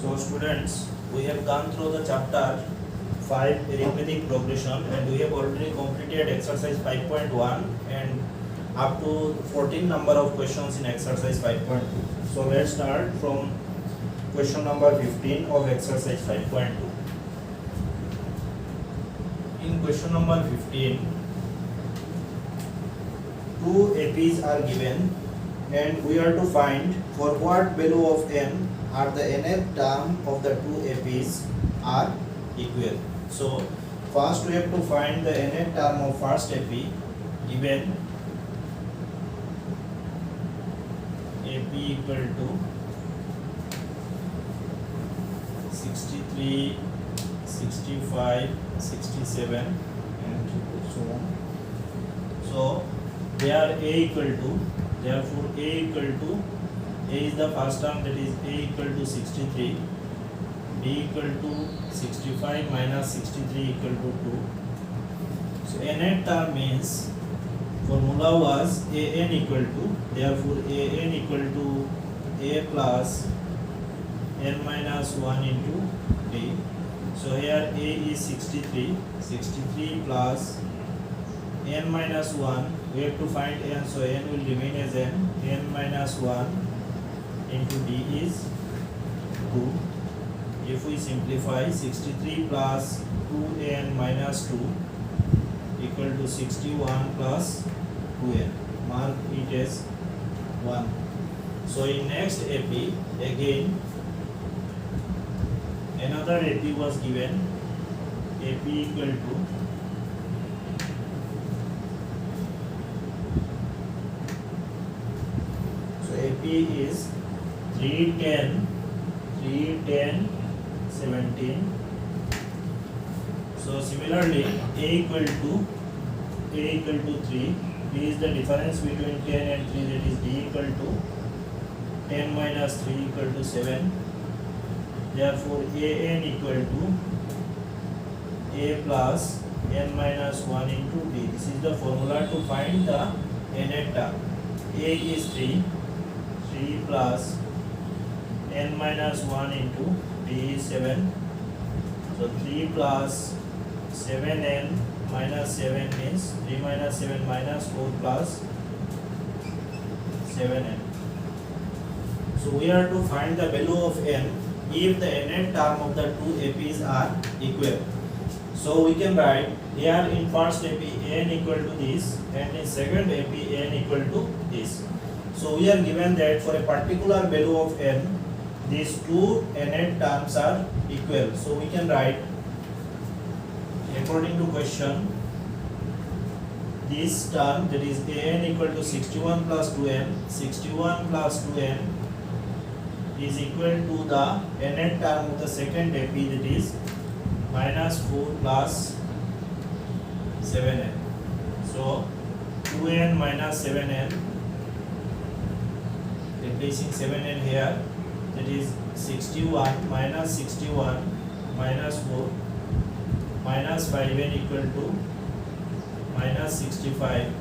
So students, we have gone through the chapter 5 arithmetic progression and we have already completed exercise 5.1 and up to 14 number of questions in exercise 5.2. So let's start from question number 15 of exercise 5.2. In question number 15, two APs are given and we are to find for what value of n are the nth term of the two APs are equal. So first we have to find the nth term of first AP given AP equal to 63, 65, 67 and so on. So they are A equal to, therefore A equal to, A is the first term, that is A equal to 63, B equal to 65 minus 63 equal to 2. So nth term means formula was an equal to, therefore an equal to A plus n minus 1 into D. So here A is 63, 63 plus n minus 1, we have to find n, so n will remain as n minus 1 into D is 2. If we simplify, 63 plus 2n minus 2 equal to 61 plus 2n, mark it as 1. So in next AP, again another AP was given, AP equal to AP is 3, 10, 17. So similarly, A equal to 3. B is the difference between 10 and 3, that is D equal to 10 minus 3 equal to 7. Therefore, an equal to A plus n minus 1 into D. This is the formula to find the nth term. A is 3 plus n minus 1 into D is 7. So 3 plus 7n minus 7 means 3 minus 7 minus 4 plus 7n. So we are to find the value of n if the nth term of the two APs are equal. So we can write here in first AP n equal to this and in second AP n equal to this. So we are given that for a particular value of n, these two nth terms are equal. So we can write according to question, this term, that is an equal to 61 plus 2n, 61 plus 2n is equal to the nth term of the second AP, that is minus 4 plus 7n. So 2n minus 7n, replacing 7n here, that is 61 minus 61 minus 4 minus 5n equal to minus 65,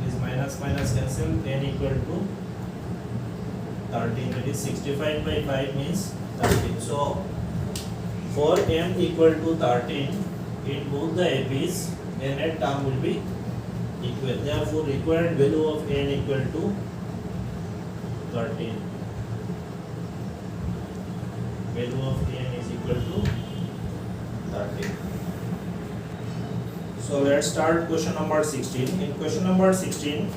is minus minus cancel, n equal to 13, that is 65 by 5 means 13. So for m equal to 13 in both the APs, nth term will be equal. Therefore required value of n equal to 13. Value of n is equal to 13. So let's start question number 16. In question number 16,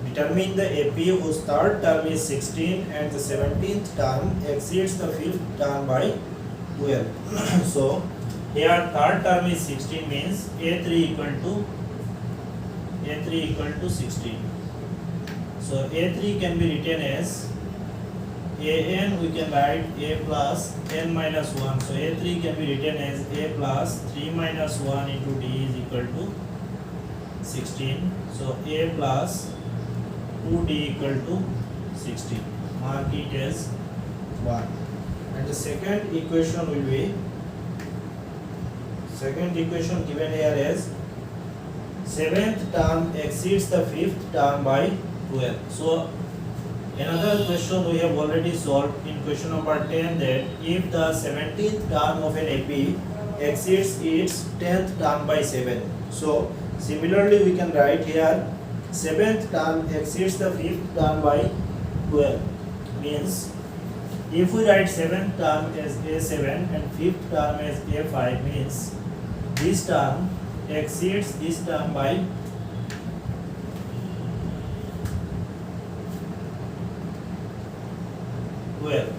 determine the AP whose third term is 16 and the 17th term exceeds the 5th term by 12. So here third term is 16 means A3 equal to 16. So A3 can be written as an, we can write A plus n minus 1. So A3 can be written as A plus 3 minus 1 into D is equal to 16. So A plus 2D equal to 16. Mark it as 1. And the second equation will be, second equation given here as 7th term exceeds the 5th term by 12. So Another question we have already solved in question number 10, that if the 17th term of an AP exceeds its 10th term by 7. So similarly we can write here 7th term exceeds the 5th term by 12. Means if we write 7th term as A7 and 5th term as A5, means this term exceeds this term by 12.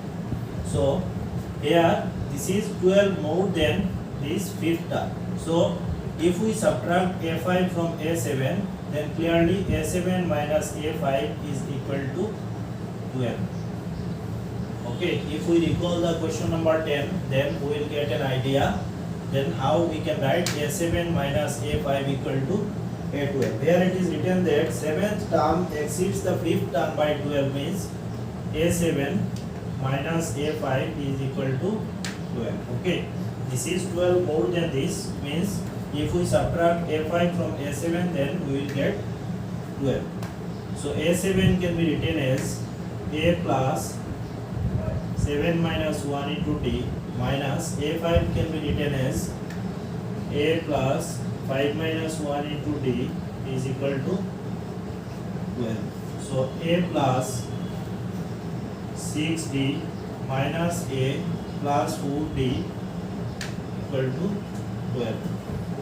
So here this is 12 more than this 5th term. So if we subtract A5 from A7, then clearly A7 minus A5 is equal to 12. Okay, if we recall the question number 10, then we will get an idea then how we can write A7 minus A5 equal to A12. Here it is written that 7th term exceeds the 5th term by 12, means A7 minus A5 is equal to 12. Okay, this is 12 more than this, means if we subtract A5 from A7, then we will get 12. So A7 can be written as A plus 7 minus 1 into D minus A5 can be written as A plus 5 minus 1 into D is equal to 12. So A plus 6D minus A plus 4D equal to 12.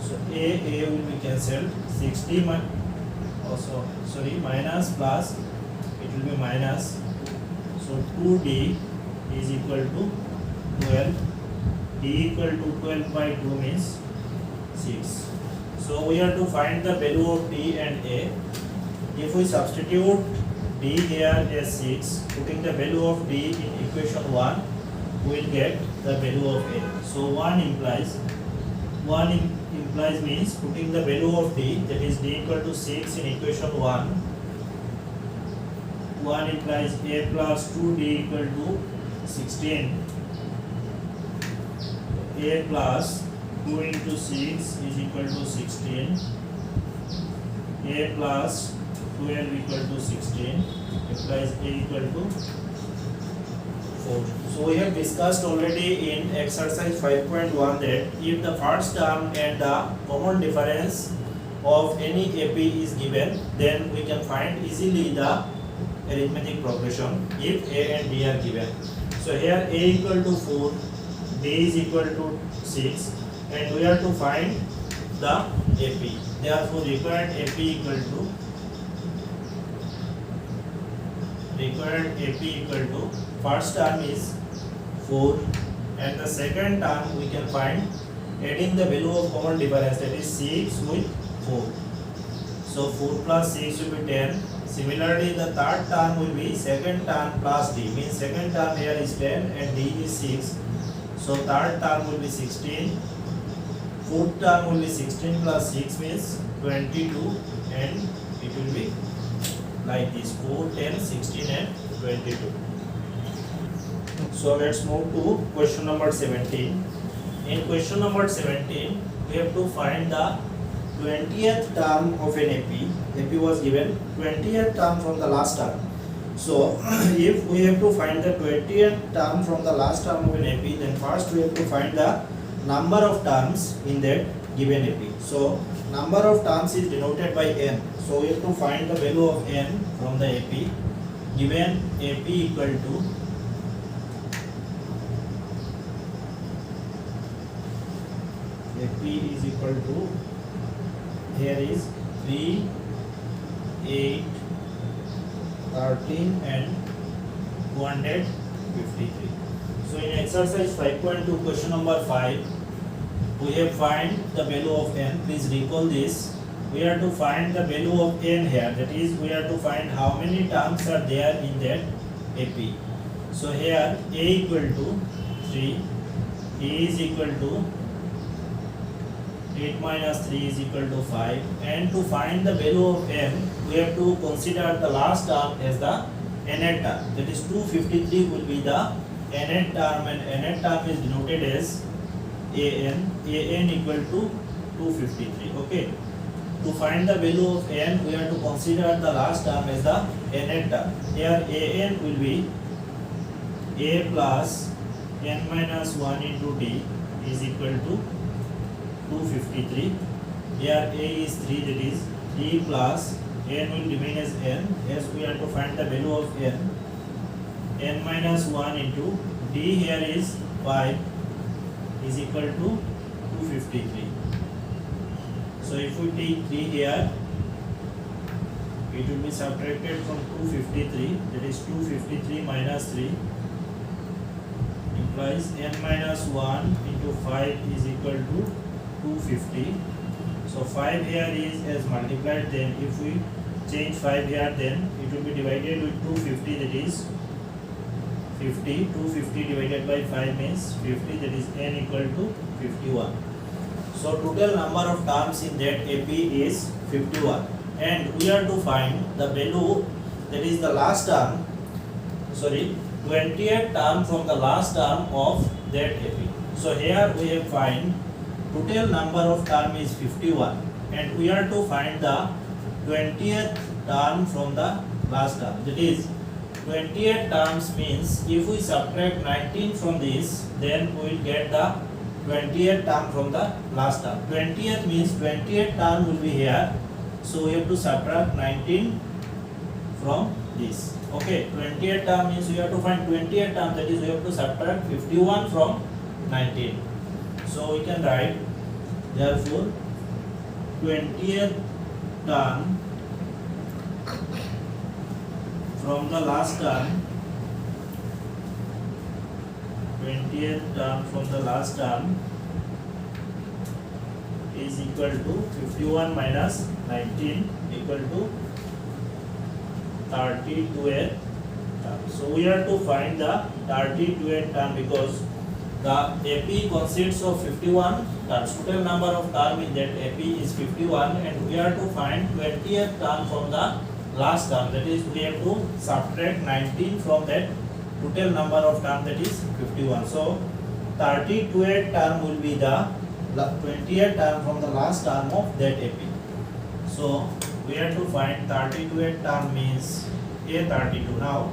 So A will be cancelled. 6D minus plus, it will be minus. So 2D is equal to 12. D equal to 12 by 2 means 6. So we have to find the value of D and A. If we substitute D here as 6, putting the value of D in equation 1, we will get the value of A. So 1 implies means putting the value of D, that is D equal to 6 in equation 1. 1 implies A plus 2D equal to 16. A plus 2 into 6 is equal to 16. A plus 12 equal to 16 implies A equal to 4. So we have discussed already in exercise 5.1 that if the first term and the common difference of any AP is given, then we can find easily the arithmetic progression if A and D are given. So here A equal to 4, D is equal to 6, and we have to find the AP. Therefore required AP equal to first term is 4, and the second term we can find adding the value of common difference, that is 6 with 4. So 4 plus 6 will be 10. Similarly the third term will be second term plus D, means second term here is 10 and D is 6. So third term will be 16. Fourth term will be 16 plus 6 means 22, and it will be like this 4, 10, 16 and 22. So let's move to question number 17. In question number 17, we have to find the 20th term of an AP. AP was given 20th term from the last term. So if we have to find the 20th term from the last term of an AP, then first we have to find the number of terms in that given AP. So number of terms is denoted by n. So we have to find the value of n from the AP. Given AP equal to AP is equal to, here is 3, 8, 13 and 253. So in exercise 5.2 question number 5, we have find the value of n. Please recall this. We have to find the value of n here. That is, we have to find how many terms are there in that AP. So here A equal to 3, E is equal to 8 minus 3 is equal to 5, and to find the value of n, we have to consider the last term as the nth term. That is 253 will be the nth term, and nth term is denoted as an equal to 253. Okay. to find the value of n, we have to consider the last term as the nth term. Here an will be a plus n minus 1 into d is equal to 253. Here a is 3, that is 3 plus n will remain as n, as we have to find the value of n minus 1 into d here is 5 is equal to 253. So if we take 3 here, it will be subtracted from 253, that is 253 minus 3 implies n minus 1 into 5 is equal to 250. So 5 here is as multiplied, then if we change 5 here, then it will be divided with 250, that is 50. 250 divided by 5 means 50, that is n equal to 51. So total number of terms in that AP is 51, and we are to find the value, that is the last term, 20th term from the last term of that AP. So here we have find total number of term is 51, and we are to find the 20th term from the last term. That is 20th terms means if we subtract 19 from this, then we will get the 20th term from the last term. 20th means 20th term will be here, so we have to subtract 19 from this. Okay, 20th term means we have to find 20th term, that is we have to subtract 51 from 19. So we can write, therefore 20th term from the last term, 20th term from the last term is equal to 51 minus 19 equal to 32th term. So we have to find the 32th term because the AP consists of 51 terms. Total number of term in that AP is 51, and we have to find 20th term from the last term, that is we have to subtract 19 from that total number of term, that is 51. So 32th term will be the 20th term from the last term of that AP. So we have to find 32th term means A32. Now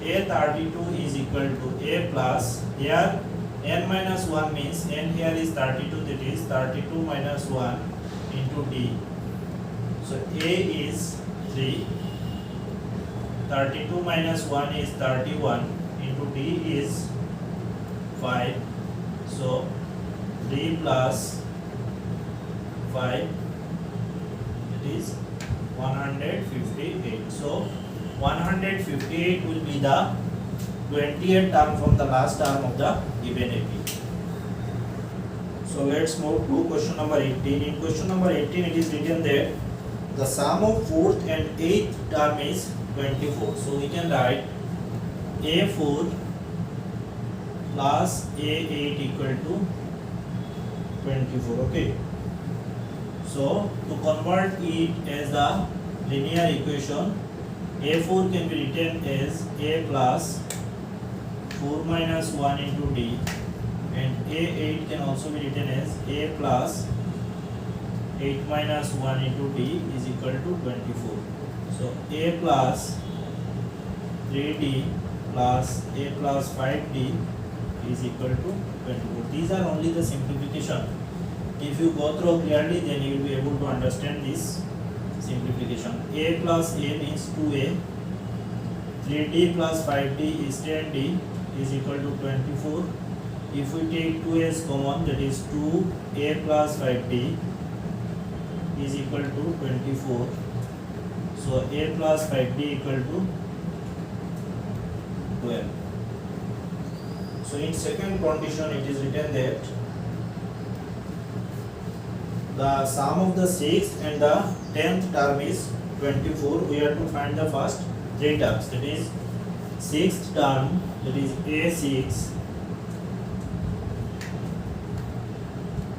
A32 is equal to A plus, here n minus 1 means n here is 32, that is 32 minus 1 into d. So A is 3, 32 minus 1 is 31 into d is 5. So 3 plus 5, it is 158. So 158 will be the 20th term from the last term of the given AP. So let's move to question number 18. In question number 18 it is written that the sum of 4th and 8th term is 24. So we can write A4 plus A8 equal to 24. Okay. So to convert it as a linear equation, A4 can be written as A plus 4 minus 1 into d, and A8 can also be written as A plus 8 minus 1 into d is equal to 24. So A plus 3d plus A plus 5d is equal to 24. These are only the simplification. If you go through clearly, then you will be able to understand this simplification. A plus A means 2A, 3d plus 5d is 10d is equal to 24. If we take 2a as common, that is 2a plus 5d is equal to 24. So a plus 5d equal to 12. So in second condition it is written that the sum of the 6th and the 10th term is 24. We have to find the first 3 terms, that is 6th term, that is A6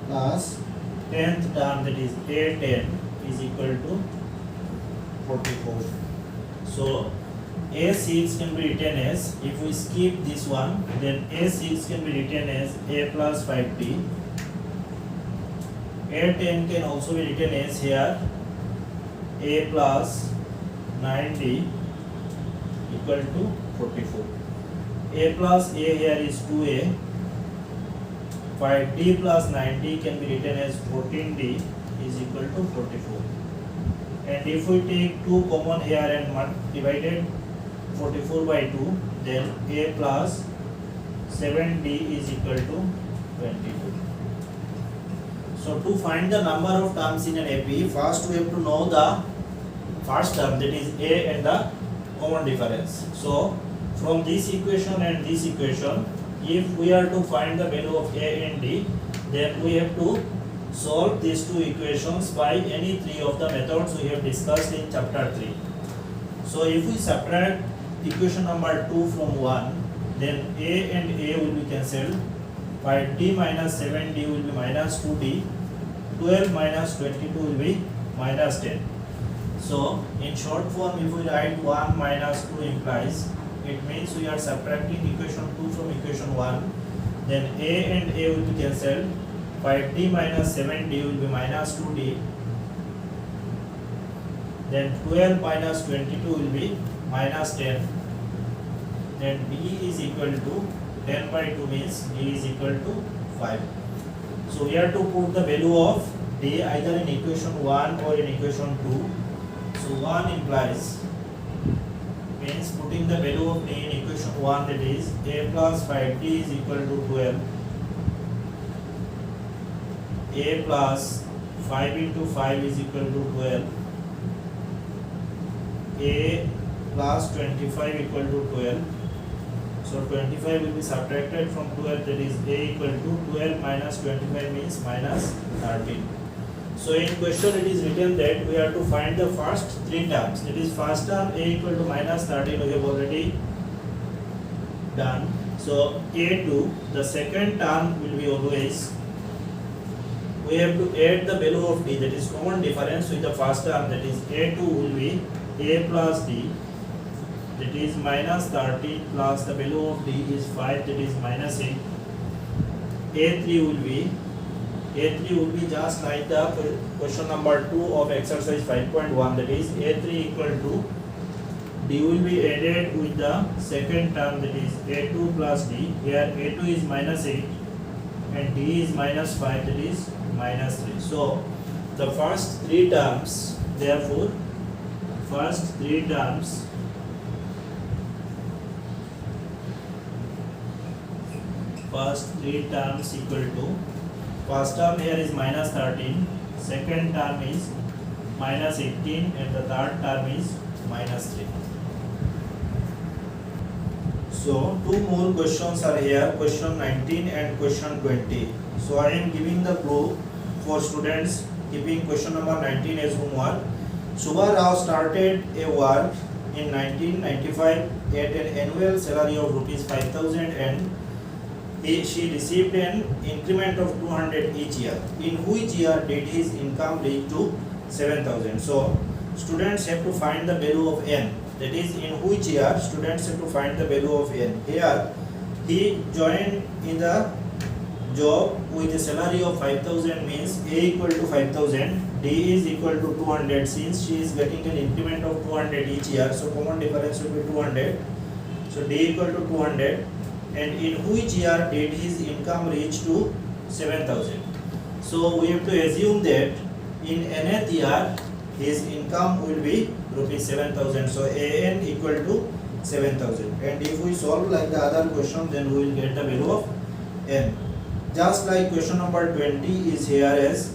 plus 10th term, that is A10 is equal to 44. So A6 can be written as, if we skip this one, then A6 can be written as A plus 5d A10 can also be written as here A plus 9D equal to 44. A plus A here is 2A. 5D plus 9D can be written as 14D is equal to 44. And if we take 2 common here and divided 44 by 2, then A plus 7D is equal to 22. So to find the number of terms in an AP, first we have to know the first term, that is A and the common difference. So from this equation and this equation, if we are to find the value of A and D, then we have to solve these two equations by any three of the methods we have discussed in chapter 3. So if we subtract equation number 2 from 1, then A and A will be cancelled. 5D minus 7D will be minus 2D. 12 minus 22 will be minus 10. So in short form, if we write 1 minus 2 implies, it means we are subtracting equation 2 from equation 1. Then A and A will be cancelled. 5D minus 7D will be minus 2D. Then 12 minus 22 will be minus 10. Then D is equal to 10 by 2 means D is equal to 5. So we have to put the value of D either in equation 1 or in equation 2. So 1 implies, means putting the value of D in equation 1, that is A plus 5D is equal to 12. A plus 5 into 5 is equal to 12. A plus 25 equal to 12. So 25 will be subtracted from 12, that is A equal to 12 minus 25 means minus 13. So in question it is written that we have to find the first three terms. That is first term A equal to minus 13 we have already done. So A2, the second term will be always, we have to add the value of D, that is common difference with the first term, that is A2 will be A plus D, that is minus 13 plus the value of D is 5, that is minus 8. A3 will be just like the question number 2 of exercise 5.1, that is A3 equal to D will be added with the second term, that is A2 plus D. Here A2 is minus 8 and D is minus 5, that is minus 3. So the first three terms, therefore first three terms equal to, first term here is minus 13, second term is minus 18 and the third term is minus 3. So two more questions are here, question 19 and question 20. So I am giving the clue for students keeping question number 19 as homework. Subha Rao started a work in 1995 at an annual salary of rupees 5,000 and she received an increment of 200 each year. In which year did his income reach to 7,000? So students have to find the value of n. That is, in which year students have to find the value of n. Here he joined in the job with a salary of 5,000 means A equal to 5,000, D is equal to 200 since she is getting an increment of 200 each year. So common difference will be 200. So D equal to 200. And in which year did his income reach to 7,000? So we have to assume that in nth year his income will be rupees 7,000. So AN equal to 7,000. And if we solve like the other question, then we will get the value of n. Just like question number 20 is here as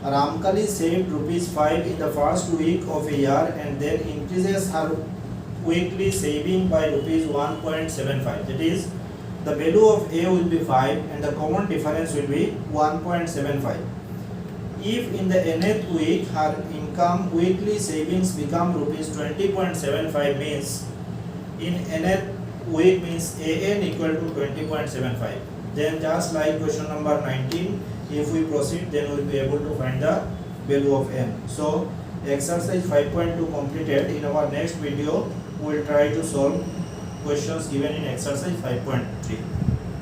Ramkali saved rupees 5 in the first week of a year and then increases her weekly saving by rupees 1.75. That is, the value of A will be 5 and the common difference will be 1.75. If in the nth week her income weekly savings become rupees 20.75 means in nth week means AN equal to 20.75. Then just like question number 19, if we proceed, then we will be able to find the value of n. So exercise 5.2 completed. In our next video we will try to solve questions given in exercise 5.3.